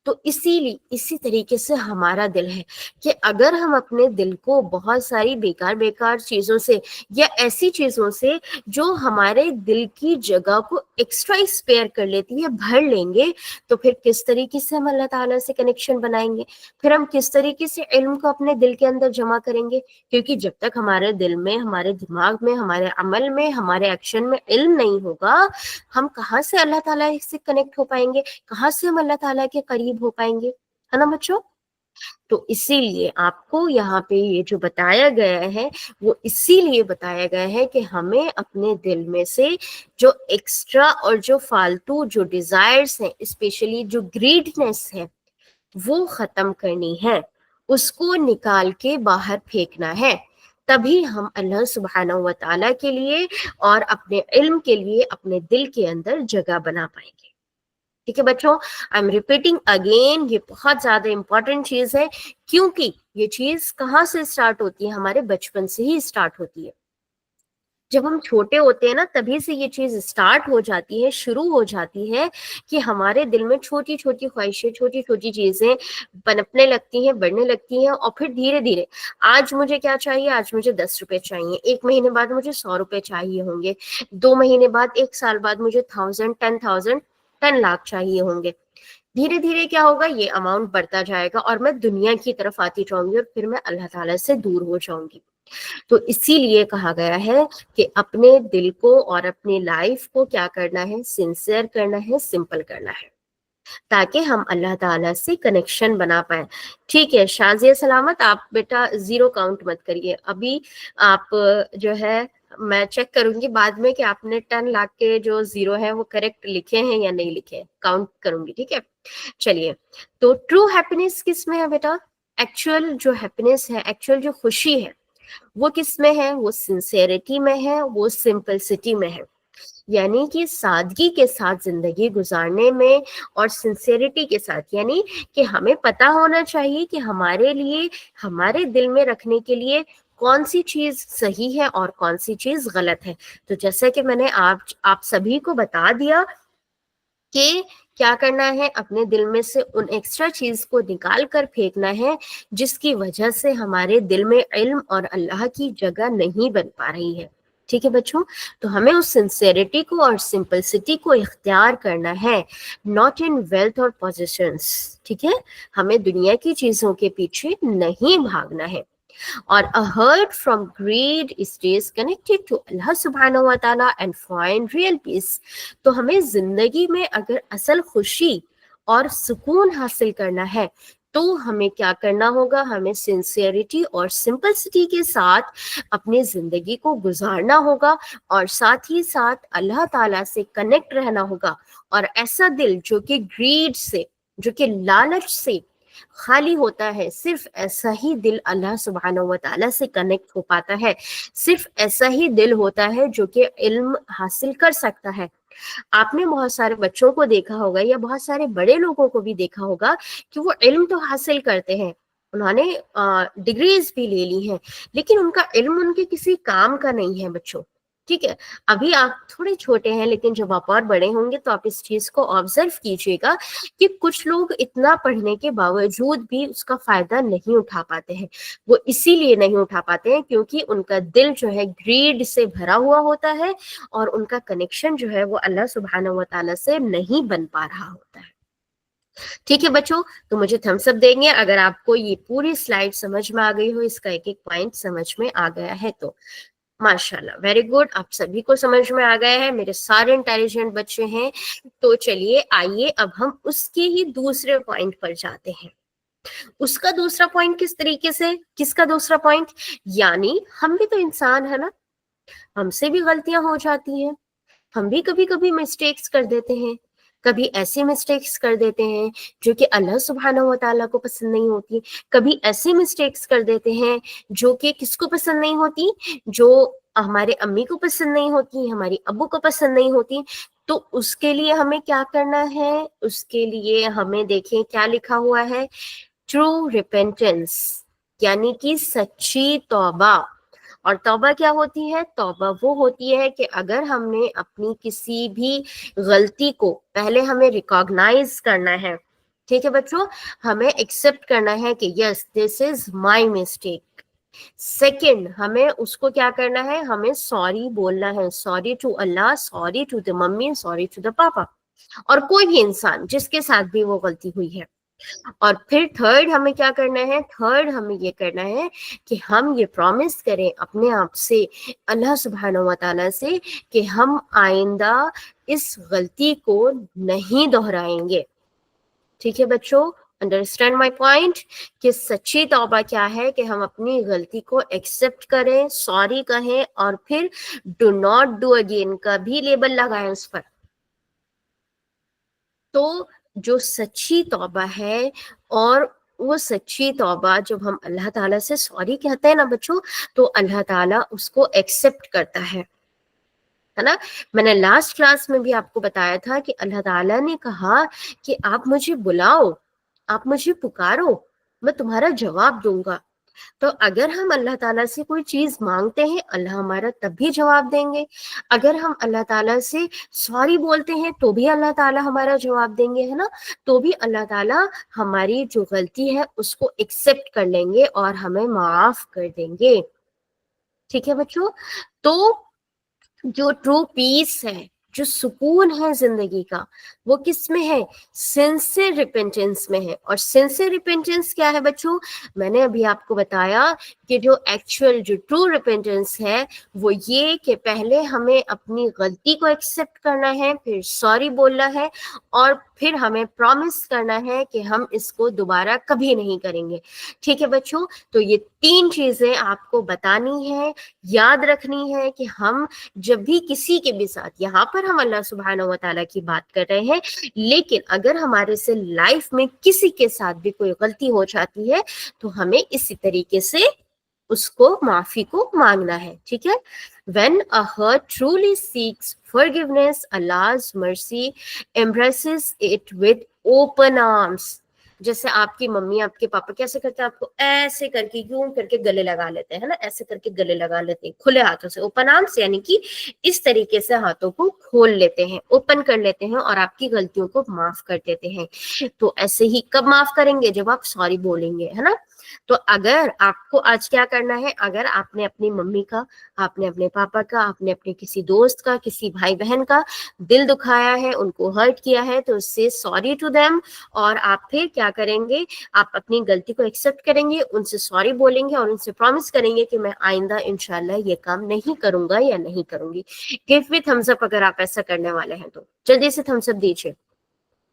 تو اسی طریقے سے ہمارا دل ہے کہ اگر ہم اپنے دل کو بہت ساری بیکار چیزوں سے یا ایسی چیزوں سے جو ہمارے دل کی جگہ کو ایکسٹرا اسپیئر کر لیتی ہے بھر لیں گے، تو پھر کس طریقے سے ہم اللہ تعالیٰ سے کنیکشن بنائیں گے، پھر ہم کس طریقے سے علم کو اپنے دل کے اندر جمع کریں گے؟ کیونکہ جب تک ہمارے دل میں، ہمارے دماغ میں، ہمارے عمل میں، ہمارے ایکشن میں علم نہیں ہوگا، ہم کہاں سے اللہ تعالیٰ سے کنیکٹ ہو پائیں گے، کہاں سے ہم اللہ تعالیٰ کے قریب ہو پائیں گے، ہے نا بچوں؟ تو اسی لیے آپ کو یہاں پہ یہ جو بتایا گیا ہے وہ اسی لیے بتایا گیا ہے کہ ہمیں اپنے دل میں سے جو ایکسٹرا اور جو فالتو جو ڈیزائرز ہیں، اسپیشلی جو گریڈنس ہے، وہ ختم کرنی ہے، اس کو نکال کے باہر پھینکنا ہے، تبھی ہم اللہ سبحانہ و تعالیٰ کے لیے اور اپنے علم کے لیے اپنے دل کے اندر جگہ بنا پائیں گے۔ ٹھیک ہے بچوں، آئی ایم ریپیٹنگ اگین، یہ بہت زیادہ امپورٹنٹ چیز ہے، کیونکہ یہ چیز کہاں سے اسٹارٹ ہوتی ہے؟ ہمارے بچپن سے ہی اسٹارٹ ہوتی ہے۔ جب ہم چھوٹے ہوتے ہیں نا، تبھی سے یہ چیز اسٹارٹ ہو جاتی ہے، شروع ہو جاتی ہے کہ ہمارے دل میں چھوٹی چھوٹی خواہشیں، چھوٹی چھوٹی چیزیں پنپنے لگتی ہیں، بڑھنے لگتی ہیں، اور پھر دھیرے دھیرے آج مجھے کیا چاہیے، آج مجھے 10 روپے چاہیے، 1 مہینے بعد مجھے 100 روپے چاہیے ہوں گے، 2 مہینے بعد، 1 سال بعد مجھے 1000، 10,000، 10 لاکھ چاہیے ہوں گے۔ دھیرے دھیرے کیا ہوگا، یہ اماؤنٹ بڑھتا جائے گا اور میں دنیا کی طرف آتی جاؤں گی، اور پھر میں اللہ تعالیٰ سے دور ہو جاؤں گی۔ تو اسی لیے کہا گیا ہے کہ اپنے دل کو اور اپنی لائف کو کیا کرنا ہے، سنسیئر کرنا ہے، سمپل کرنا ہے، تاکہ ہم اللہ تعالیٰ سے کنیکشن بنا پائیں۔ ٹھیک ہے شازیہ سلامت، آپ بیٹا 0 کاؤنٹ مت کریے ابھی، آپ جو ہے میں چیک کروں گی بعد میں کہ آپ نے 10 لاکھ کے جو 0 ہے وہ کریکٹ لکھے ہیں یا نہیں لکھے، کاؤنٹ کروں گی، ٹھیک ہے؟ چلیے، تو ٹرو ہیپینس کس میں ہے بیٹا؟ ایکچوئل جو ہیپینس ہے، ایکچوئل جو خوشی ہے، وہ کس میں ہے؟ وہ سنسیئرٹی میں ہے، وہ سمپلسٹی میں ہے، یعنی کہ سادگی کے ساتھ زندگی گزارنے میں، اور سنسیئرٹی کے ساتھ، یعنی کہ ہمیں پتا ہونا چاہیے کہ ہمارے لیے، ہمارے دل میں رکھنے کے لیے کون سی چیز صحیح ہے اور کون سی چیز غلط ہے۔ تو جیسا کہ میں نے آپ سبھی کو بتا دیا کہ کیا کرنا ہے، اپنے دل میں سے ان ایکسٹرا چیز کو نکال کر پھینکنا ہے جس کی وجہ سے ہمارے دل میں علم اور اللہ کی جگہ نہیں بن پا رہی ہے۔ ٹھیک ہے بچوں، تو ہمیں اس سنسیئرٹی کو اور سمپلسٹی کو اختیار کرنا ہے، ناٹ ان ویلتھ اور پوزیشنس۔ ٹھیک ہے، ہمیں دنیا کی چیزوں کے پیچھے نہیں بھاگنا ہے، اور a hurt from greed stays connected to Allah subhanahu wa ta'ala and find real peace۔ تو ہمیں زندگی میں اگر اصل خوشی اور سکون حاصل کرنا ہے تو ہمیں کیا کرنا ہوگا، ہمیں سنسیئرٹی اور سمپلسٹی کے ساتھ اپنی زندگی کو گزارنا ہوگا، اور ساتھ ہی ساتھ اللہ تعالیٰ سے کنیکٹ رہنا ہوگا، اور ایسا دل جو کہ گریڈ سے، جو کہ لالچ سے خالی ہوتا ہے، صرف ایسا ہی دل اللہ سبحانہ و تعالیٰ سے کنیکٹ ہو پاتا ہے، صرف ایسا ہی دل ہوتا ہے جو کہ علم حاصل کر سکتا ہے۔ آپ نے بہت سارے بچوں کو دیکھا ہوگا یا بہت سارے بڑے لوگوں کو بھی دیکھا ہوگا کہ وہ علم تو حاصل کرتے ہیں، انہوں نے ڈگریز بھی لے لی ہیں، لیکن ان کا علم ان کے کسی کام کا نہیں ہے بچوں۔ ٹھیک ہے، ابھی آپ تھوڑے چھوٹے ہیں، لیکن جب آپ اور بڑے ہوں گے تو آپ اس چیز کو آبزرو کیجیے گا کہ کچھ لوگ اتنا پڑھنے کے باوجود بھی اس کا فائدہ نہیں اٹھا پاتے ہیں۔ وہ اسی لیے نہیں اٹھا پاتے ہیں کیونکہ ان کا دل جو ہے گریڈ سے بھرا ہوا ہوتا ہے، اور ان کا کنیکشن جو ہے وہ اللہ سبحانہ و تعالیٰ سے نہیں بن پا رہا ہوتا ہے۔ ٹھیک ہے بچوں، تو مجھے تھمس اپ دیں گے اگر آپ کو یہ پوری سلائیڈ سمجھ میں آ گئی ہو، اس کا ایک ایک پوائنٹ سمجھ میں آ گیا ہے تو ماشاءاللہ، ویری گڈ، آپ سبھی کو سمجھ میں آ گیا ہے، میرے سارے انٹیلیجنٹ بچے ہیں۔ تو چلیے آئیے اب ہم اس کے ہی دوسرے پوائنٹ پر جاتے ہیں۔ اس کا دوسرا پوائنٹ کس طریقے سے، کس کا دوسرا پوائنٹ؟ یعنی ہم بھی تو انسان ہے نا، ہم سے بھی غلطیاں ہو جاتی ہیں، ہم بھی کبھی کبھی مسٹیکس کر دیتے ہیں، کبھی ایسے مسٹیکس کر دیتے ہیں جو کہ اللہ سبحانہ و تعالیٰ کو پسند نہیں ہوتی، کبھی ایسے مسٹیکس کر دیتے ہیں جو کہ کس کو پسند نہیں ہوتی، جو ہمارے امی کو پسند نہیں ہوتی، ہماری ابو کو پسند نہیں ہوتی۔ تو اس کے لیے ہمیں کیا کرنا ہے؟ اس کے لیے ہمیں دیکھیں کیا لکھا ہوا ہے، ٹرو ریپینٹنس، یعنی کہ سچی توبہ۔ اور توبہ کیا ہوتی ہے؟ توبہ وہ ہوتی ہے کہ اگر ہم نے اپنی کسی بھی غلطی کو، پہلے ہمیں ریکاگنائز کرنا ہے ठीक है बच्चों, हमें एक्सेप्ट करना है कि yes this is my mistake. Second, हमें उसको क्या करना है, हमें सॉरी बोलना है, sorry to Allah, sorry to the mummy, sorry to the papa, और कोई भी इंसान जिसके साथ भी वो गलती हुई है। और फिर थर्ड हमें क्या करना है, थर्ड हमें ये करना है कि हम ये प्रॉमिस करें अपने आप से, अल्लाह सुब्हानहू व तआला से, कि हम आइंदा इस गलती को नहीं दोहराएंगे। ठीक है बच्चों, अंडरस्टैंड माय पॉइंट, कि सच्ची तौबा क्या है कि हम अपनी गलती को एक्सेप्ट करें, सॉरी कहें, और फिर डू नॉट डू अगेन का भी लेबल लगाएं उस पर। तो जो सच्ची तौबा है, और वो सच्ची तौबा जब हम अल्लाह ताला से सॉरी कहते हैं ना बच्चों, तो अल्लाह ताला उसको एक्सेप्ट करता है ना। मैंने लास्ट क्लास में भी आपको बताया था कि अल्लाह ताला ने कहा कि आप मुझे बुलाओ, आप मुझे पुकारो, मैं तुम्हारा जवाब दूंगा। तो अगर हम अल्लाह ताला से कोई चीज मांगते हैं, अल्लाह हमारा तब भी जवाब देंगे। अगर हम अल्लाह ताला से सॉरी बोलते हैं तो भी अल्लाह ताला हमारा जवाब देंगे, है ना। तो भी अल्लाह ताला हमारी जो गलती है उसको एक्सेप्ट कर लेंगे और हमें माफ कर देंगे। ठीक है बच्चों, तो जो ट्रू पीस है, जो सुकून है जिंदगी का, वो किस में है, सिंसियर रिपेंटेंस में है। और सिंसियर रिपेंटेंस क्या है बच्चों, मैंने अभी आपको बताया कि जो एक्चुअल जो ट्रू रिपेंटेंस है वो ये कि पहले हमें अपनी गलती को एक्सेप्ट करना है, फिर सॉरी बोलना है, और फिर हमें प्रॉमिस करना है कि हम इसको दोबारा कभी नहीं करेंगे। ठीक है बच्चों, तो ये तीन चीजें आपको बतानी है, याद रखनी है कि हम जब भी किसी के भी साथ, यहाँ पर हम अल्लाह सुब्हानहू व तआला की बात कर रहे हैं, लेकिन अगर हमारे से लाइफ में किसी के साथ भी कोई गलती हो जाती है तो हमें इसी तरीके से उसको माफी को मांगना है। ठीक है, when a heart truly seeks forgiveness, Allah's mercy embraces it with open arms। जैसे आपकी मम्मी आपके पापा कैसे करते हैं, आपको ऐसे करके यूं करके गले लगा लेते हैं ना, ऐसे करके गले लगा लेते हैं खुले हाथों से, ओपन आर्म्स, यानी कि इस तरीके से हाथों को खोल लेते हैं, ओपन कर लेते हैं और आपकी गलतियों को माफ कर देते हैं। तो ऐसे ही कब माफ करेंगे, जब आप सॉरी बोलेंगे, है ना। तो अगर आपको आज क्या करना है, अगर आपने अपनी मम्मी का, आपने अपने पापा का, आपने अपने किसी दोस्त का, किसी भाई बहन का दिल दुखाया है, उनको हर्ट किया है, तो उससे सॉरी टू देम। और आप फिर क्या करेंगे, आप अपनी गलती को एक्सेप्ट करेंगे, उनसे सॉरी बोलेंगे और उनसे प्रॉमिस करेंगे कि मैं आइंदा इंशाल्लाह ये काम नहीं करूंगा या नहीं करूंगी। गिव मी थम्स अप अगर आप ऐसा करने वाले हैं तो जल्दी से थम्स अप दीजिए।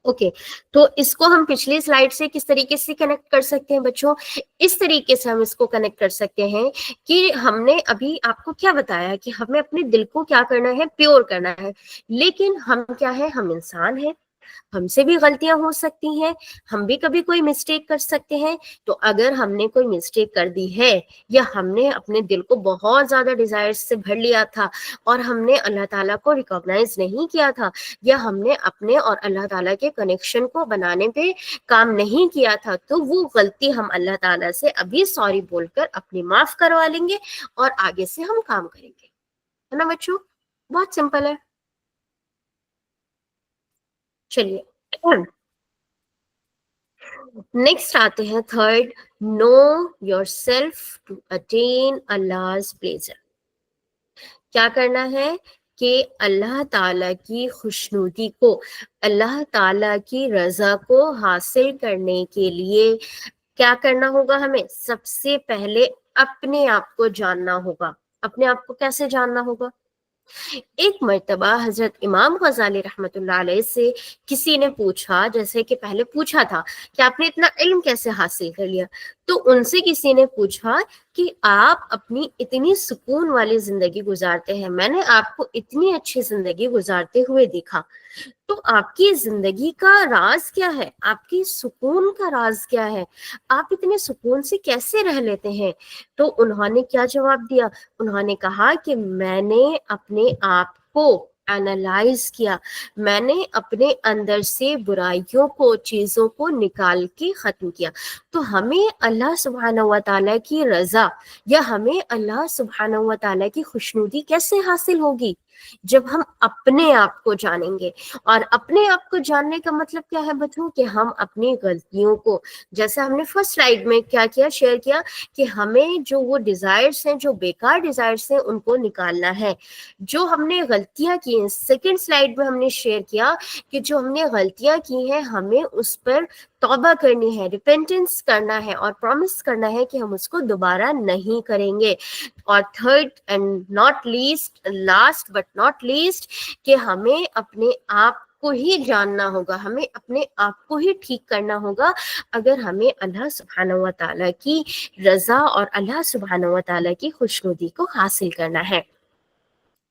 ओके, तो इसको हम पिछली स्लाइड से किस तरीके से कनेक्ट कर सकते हैं बच्चों, इस तरीके से हम इसको कनेक्ट कर सकते हैं कि हमने अभी आपको क्या बताया कि हमें अपने दिल को क्या करना है, प्योर करना है। लेकिन हम क्या है, हम इंसान हैं, हमसे भी गलतियां हो सकती हैं, हम भी कभी कोई मिस्टेक कर सकते हैं। तो अगर हमने कोई मिस्टेक कर दी है, या हमने अपने दिल को बहुत ज्यादा डिजायर से भर लिया था और हमने अल्लाह ताला को रिकॉग्नाइज नहीं किया था, या हमने अपने और अल्लाह ताला के कनेक्शन को बनाने पे काम नहीं किया था, तो वो गलती हम अल्लाह ताला से अभी सॉरी बोलकर अपनी माफ करवा लेंगे और आगे से हम काम करेंगे, है ना बच्चों। बहुत सिंपल है। चलिए नेक्स्ट आते हैं third, know yourself to attain अल्लाह's प्लेजर। क्या करना है कि अल्लाह ताला की खुशनुदी को, अल्लाह ताला की रजा को हासिल करने के लिए क्या करना होगा, हमें सबसे पहले अपने आप को जानना होगा। अपने आप को कैसे जानना होगा, एक मर्तबा हजरत इमाम गजाली रहमतुल्लाह अलैह से किसी ने पूछा, जैसे कि पहले पूछा था कि आपने इतना इल्म कैसे हासिल कर लिया, तो उनसे किसी ने पूछा कि आप अपनी इतनी सुकून वाली जिंदगी गुजारते हैं, मैंने आपको इतनी अच्छी जिंदगी गुजारते हुए देखा, तो आपकी जिंदगी का राज क्या है, आपकी सुकून का राज क्या है, आप इतने सुकून से कैसे रह लेते हैं। तो उन्होंने क्या जवाब दिया, उन्होंने कहा कि मैंने अपने आप को एनालाइज किया, मैंने अपने अंदर से बुराइयों को, चीजों को निकाल के खत्म किया। तो हमें अल्लाह सुब्हानहू व तआला की रजा, या हमें अल्लाह सुब्हानहू व तआला की खुशनुदी कैसे हासिल होगी, جب ہم اپنے آپ کو جانیں گے. اور اپنے آپ کو جاننے کا مطلب کیا ہے بچوں؟ کہ ہم اپنی غلطیوں کو، جیسے ہم نے فرسٹ سلائیڈ میں کیا کیا شیئر کیا کہ ہمیں جو وہ ڈیزائرس ہیں، جو بیکار ڈیزائرس ہیں، ان کو نکالنا ہے. جو ہم نے غلطیاں کی ہیں، سیکنڈ سلائیڈ میں ہم نے شیئر کیا کہ جو ہم نے غلطیاں کی ہیں ہمیں اس پر توبہ کرنی ہے، ریپینٹنس کرنا ہے، اور پرومس کرنا ہے کہ ہم اس کو دوبارہ نہیں کریں گے. اور third and not least, last but not least, کہ ہمیں اپنے آپ کو ہی جاننا ہوگا، ہمیں اپنے آپ کو ہی ٹھیک کرنا ہوگا اگر ہمیں اللہ سبحانہ و تعالیٰ کی رضا اور اللہ سبحانہ و تعالیٰ کی خوشنودی کو حاصل کرنا ہے.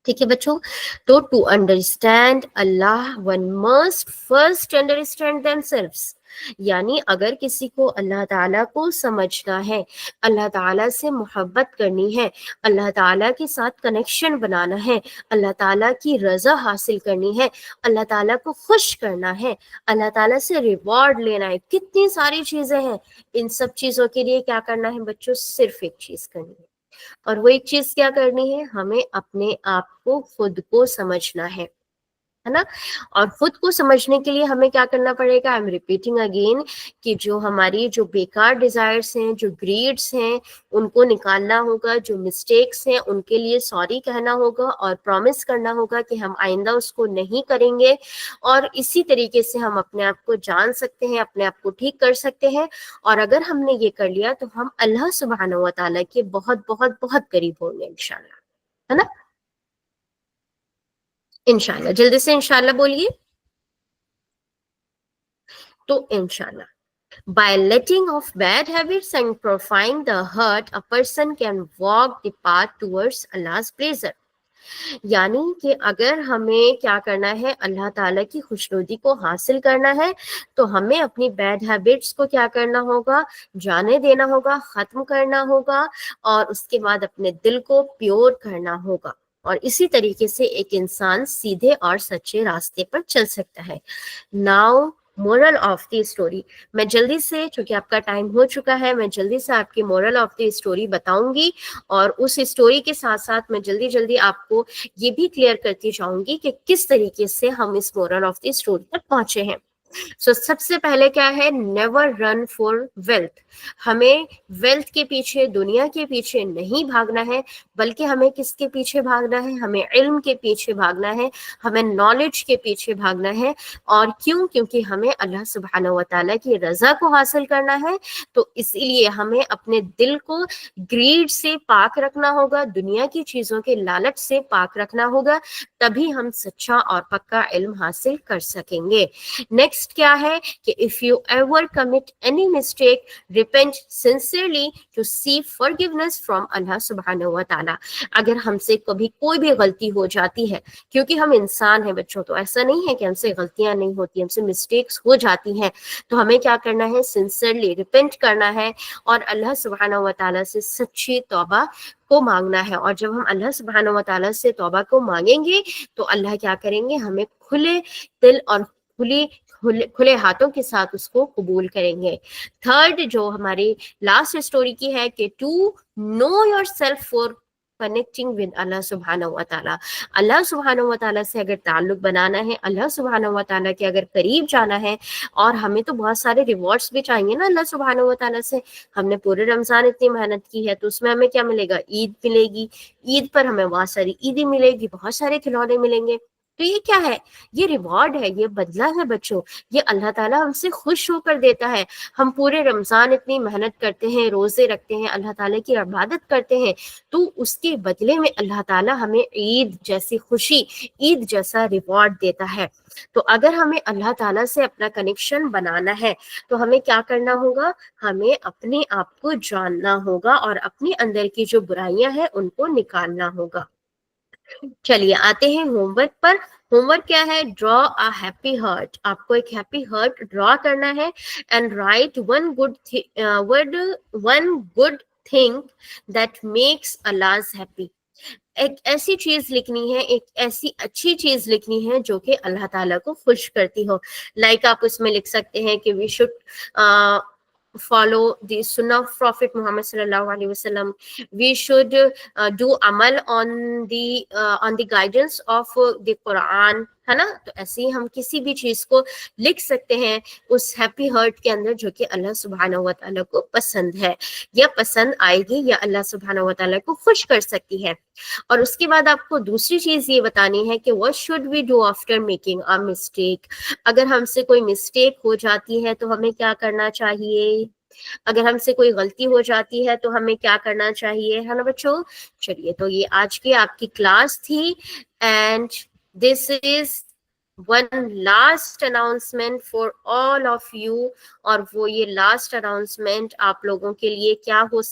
ٹھیک ہے بچوں؟ تو to understand Allah one must first understand themselves. یعنی اگر کسی کو اللہ تعالیٰ کو سمجھنا ہے، اللہ تعالیٰ سے محبت کرنی ہے، اللہ تعالیٰ کے ساتھ کنیکشن بنانا ہے، اللہ تعالیٰ کی رضا حاصل کرنی ہے، اللہ تعالیٰ کو خوش کرنا ہے، اللہ تعالیٰ سے ریوارڈ لینا ہے، کتنی ساری چیزیں ہیں. ان سب چیزوں کے لیے کیا کرنا ہے بچوں؟ صرف ایک چیز کرنی ہے. اور وہ ایک چیز کیا کرنی ہے؟ ہمیں اپنے آپ کو، خود کو سمجھنا ہے نا. اور خود کو سمجھنے کے لیے ہمیں کیا کرنا پڑے گا؟ آئی ایم ریپیٹنگ اگین کہ جو ہماری جو بیکار ڈیزائرس ہیں، جو گریڈس ہیں، ان کو نکالنا ہوگا. جو مسٹیکس ہیں ان کے لیے سوری کہنا ہوگا اور پرومس کرنا ہوگا کہ ہم آئندہ اس کو نہیں کریں گے. اور اسی طریقے سے ہم اپنے آپ کو جان سکتے ہیں، اپنے آپ کو ٹھیک کر سکتے ہیں. اور اگر ہم نے یہ کر لیا تو ہم اللہ سبحانہ و تعالیٰ کے بہت بہت بہت قریب ہوں گے انشاءاللہ، ہے نا؟ انشاءاللہ. جلدی سے انشاءاللہ بولیے. تو انشاءاللہ. By letting off bad habits and purifying the heart, a person can walk the path towards Allah's pleasure. یعنی کہ اگر ہمیں کیا کرنا ہے؟ اللہ تعالیٰ کی خوشنودی کو حاصل کرنا ہے تو ہمیں اپنی بیڈ ہیبٹس کو کیا کرنا ہوگا؟ جانے دینا ہوگا، ختم کرنا ہوگا، اور اس کے بعد اپنے دل کو پیور کرنا ہوگا. اور اسی طریقے سے ایک انسان سیدھے اور سچے راستے پر چل سکتا ہے. Now moral of the story. میں جلدی سے، چونکہ آپ کا ٹائم ہو چکا ہے، میں جلدی سے آپ کی مورل آف دی اسٹوری بتاؤں گی، اور اس اسٹوری کے ساتھ ساتھ میں جلدی جلدی آپ کو یہ بھی کلیئر کرتی جاؤں گی کہ کس طریقے سے ہم اس مورل آف دی اسٹوری تک پہنچے ہیں. سب سے پہلے کیا ہے؟ Never run for wealth. ہمیں ویلتھ کے پیچھے، دنیا کے پیچھے نہیں بھاگنا ہے، بلکہ ہمیں کس کے پیچھے بھاگنا ہے؟ ہمیں علم کے پیچھے بھاگنا ہے، ہمیں نالج کے پیچھے بھاگنا ہے. اور کیوں؟ کیونکہ ہمیں اللہ سبحانہ و تعالیٰ کی رضا کو حاصل کرنا ہے. تو اس لیے ہمیں اپنے دل کو گریڈ سے پاک رکھنا ہوگا، دنیا کی چیزوں کے لالچ سے پاک رکھنا ہوگا، تبھی ہم سچا اور پکا علم حاصل کر سکیں گے. نیکسٹ کیا ہے کہ if you ever commit any mistake, repent sincerely to seek forgiveness from اللہ سبحانہ و تعالیٰ. اگر ہم سے کبھی کوئی بھی غلطی ہو جاتی ہے، کیونکہ ہم انسان ہیں بچوں، تو ایسا نہیں ہے کہ ہم سے غلطیاں نہیں ہوتی، ہم سے مسٹیکس ہو جاتی ہیں، تو ہمیں کیا کرنا ہے؟ سنسرلی ریپینٹ کرنا ہے اور اللہ سبحانہ و تعالیٰ سے سچی توبہ کو مانگنا ہے. اور جب ہم اللہ سبحانہ و تعالیٰ سے توبہ کو مانگیں گے تو اللہ کیا کریں گے؟ ہمیں کھلے دل اور کھلے ہاتھوں کے ساتھ اس کو قبول کریں گے. تھرڈ جو ہماری لاسٹ اسٹوری کی ہے کہ to know yourself for connecting with اللہ سبحانہ و تعالیٰ. اللہ سبحانہ و تعالیٰ سے اگر تعلق بنانا ہے، اللہ سبحانہ و تعالیٰ کے اگر قریب جانا ہے، اور ہمیں تو بہت سارے ریوارڈس بھی چاہیے نا اللہ سبحانہ و تعالیٰ سے. ہم نے پورے رمضان اتنی محنت کی ہے تو اس میں ہمیں کیا ملے گا؟ عید ملے گی. عید پر ہمیں بہت ساری عیدیں ملے گی، بہت سارے کھلونے ملیں گے. تو یہ کیا ہے؟ یہ ریوارڈ ہے، یہ بدلہ ہے بچوں. یہ اللہ تعالیٰ ہم سے خوش ہو کر دیتا ہے. ہم پورے رمضان اتنی محنت کرتے ہیں، روزے رکھتے ہیں، اللہ تعالیٰ کی عبادت کرتے ہیں، تو اس کے بدلے میں اللہ تعالیٰ ہمیں عید جیسی خوشی، عید جیسا ریوارڈ دیتا ہے. تو اگر ہمیں اللہ تعالیٰ سے اپنا کنیکشن بنانا ہے تو ہمیں کیا کرنا ہوگا؟ ہمیں اپنے آپ کو جاننا ہوگا اور اپنے اندر کی جو برائیاں ہیں ان کو نکالنا ہوگا. چلیے آتے ہیں ہوم ورک پر. ہوم ورک کیا ہے؟ ڈرا اے ہیپی ہارٹ. آپ کو ایک ہیپی ہارٹ ڈرا کرنا ہے and right one good thing that makes Allah happy. ایک ایسی چیز لکھنی ہے، ایک ایسی اچھی چیز لکھنی ہے جو کہ اللہ تعالیٰ کو خوش کرتی ہو. لائک آپ اس میں لکھ سکتے ہیں کہ we should follow the sunnah of Prophet Muhammad sallallahu alaihi wasallam. We should do amal on the guidance of the Quran, ہے نا. تو ایسے ہی ہم کسی بھی چیز کو لکھ سکتے ہیں اس ہیپی ہارٹ کے اندر جو کہ اللہ سبحانہ و تعالیٰ کو پسند ہے، یا پسند آئے گی، یا اللہ سبحانہ و تعالیٰ کو خوش کر سکتی ہے. اور اس کے بعد آپ کو دوسری چیز یہ بتانی ہے کہ what should we do after making a mistake. اگر ہم سے کوئی مسٹیک ہو جاتی ہے تو ہمیں کیا کرنا چاہیے، اگر ہم سے کوئی غلطی ہو جاتی ہے تو ہمیں کیا کرنا چاہیے، ہے نا بچوں. چلیے تو یہ آج کی آپ کی کلاس تھی، and this is one last announcement for all of you. اور وہ یہ لاسٹ اناؤنسمنٹ آپ لوگوں کے لیے کیا ہو